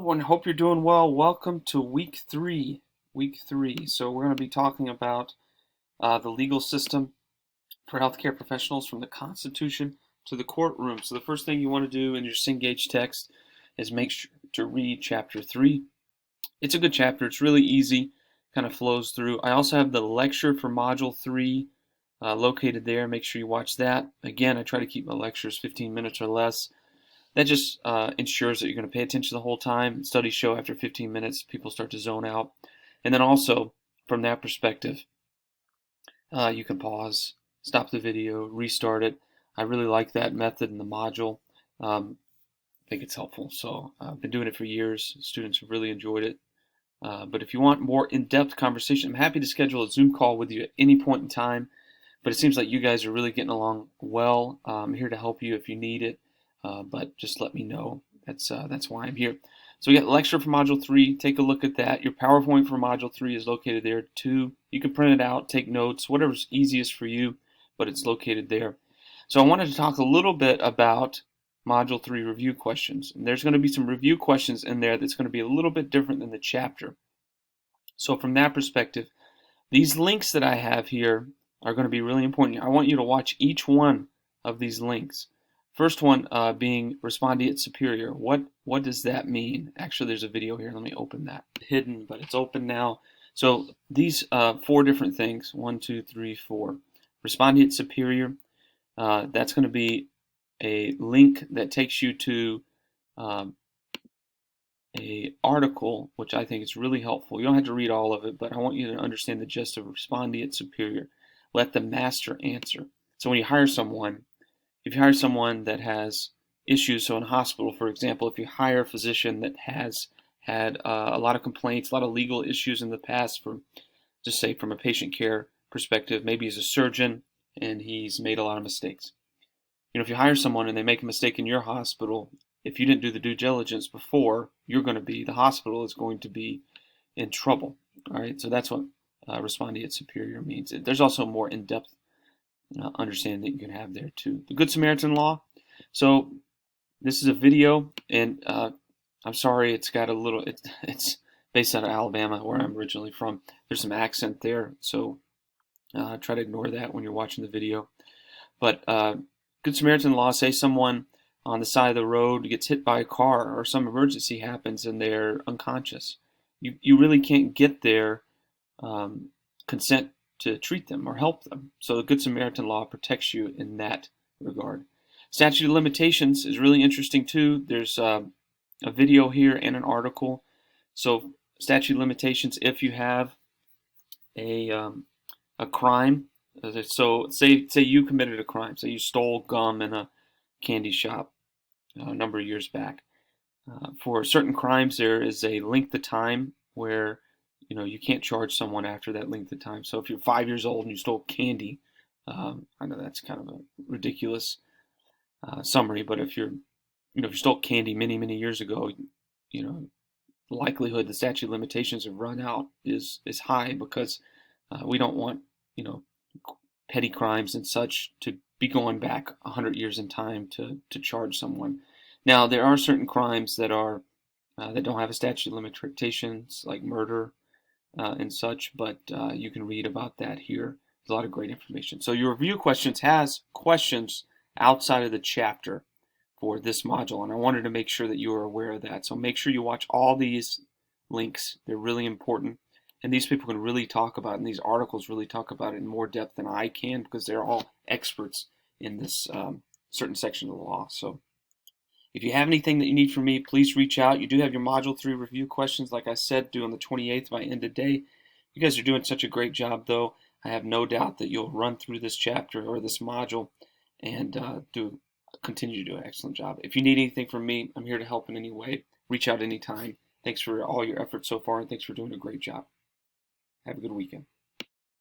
Everyone, hope you're doing well. Welcome to week three. Week three. So we're going to be talking about the legal system for healthcare professionals from the Constitution to the courtroom. So the first thing you want to do in your Cengage text is make sure to read chapter 3. It's a good chapter. It's really easy, kind of flows through. I also have the lecture for module 3 located there. Make sure you watch that. Again, I try to keep my lectures 15 minutes or less. That just ensures that you're going to pay attention the whole time. Studies show after 15 minutes, people start to zone out. And then also, from that perspective, you can pause, stop the video, restart it. I really like that method in the module. I think it's helpful. So I've been doing it for years. Students have really enjoyed it. But if you want more in-depth conversation, I'm happy to schedule a Zoom call with you at any point in time. But it seems like you guys are really getting along well. I'm here to help you if you need it. But just let me know. That's why I'm here. So we got lecture for Module 3. Take a look at that. Your PowerPoint for Module 3 is located there too. You can print it out, take notes, whatever's easiest for you, but it's located there. So I wanted to talk a little bit about Module 3 review questions. And there's going to be some review questions in there that's going to be a little bit different than the chapter. So from that perspective, these links that I have here are going to be really important. I want you to watch each one of these links. First one being respondeat superior. What does that mean? Actually, there's a video here. Let me open that. Hidden, but it's open now. So these 4 different things. 1, 2, 3, 4. Respondeat superior. That's going to be a link that takes you to a article, which I think is really helpful. You don't have to read all of it, but I want you to understand the gist of respondeat superior. Let the master answer. So when you hire someone, if you hire someone that has issues, so in a hospital, for example, if you hire a physician that has had a lot of complaints, a lot of legal issues in the past, from just say from a patient care perspective, maybe he's a surgeon and he's made a lot of mistakes. If you hire someone and they make a mistake in your hospital, if you didn't do the due diligence before, the hospital is going to be in trouble. All right, so that's what respondeat superior means. There's also more in-depth understanding that you can have there too. The Good Samaritan law. So this is a video, and I'm sorry, it's got a little. It's based out of Alabama, where I'm originally from. There's some accent there, so try to ignore that when you're watching the video. But Good Samaritan law, say someone on the side of the road gets hit by a car or some emergency happens and they're unconscious. You really can't get their consent to treat them or help them. So the Good Samaritan law protects you in that regard. Statute of limitations is really interesting too. There's a video here and an article. So statute of limitations, if you have a crime, so say you committed a crime, say you stole gum in a candy shop a number of years back. For certain crimes, there is a length of time where you can't charge someone after that length of time. So if you're 5 years old and you stole candy, I know that's kind of a ridiculous summary, but if you stole candy many years ago, the likelihood the statute of limitations have run out is high, because we don't want petty crimes and such to be going back 100 years in time to charge someone. Now there are certain crimes that are that don't have a statute of limitations, like murder and such, but you can read about that here. There's a lot of great information. So your review questions has questions outside of the chapter for this module, and I wanted to make sure that you are aware of that. So make sure you watch all these links. They're really important, and these people can really talk about it, and these articles really talk about it in more depth than I can, because they're all experts in this certain section of the law. So if you have anything that you need from me, please reach out. You do have your Module 3 review questions, like I said, due on the 28th by end of day. You guys are doing such a great job, though. I have no doubt that you'll run through this chapter or this module and continue to do an excellent job. If you need anything from me, I'm here to help in any way. Reach out anytime. Thanks for all your efforts so far, and thanks for doing a great job. Have a good weekend.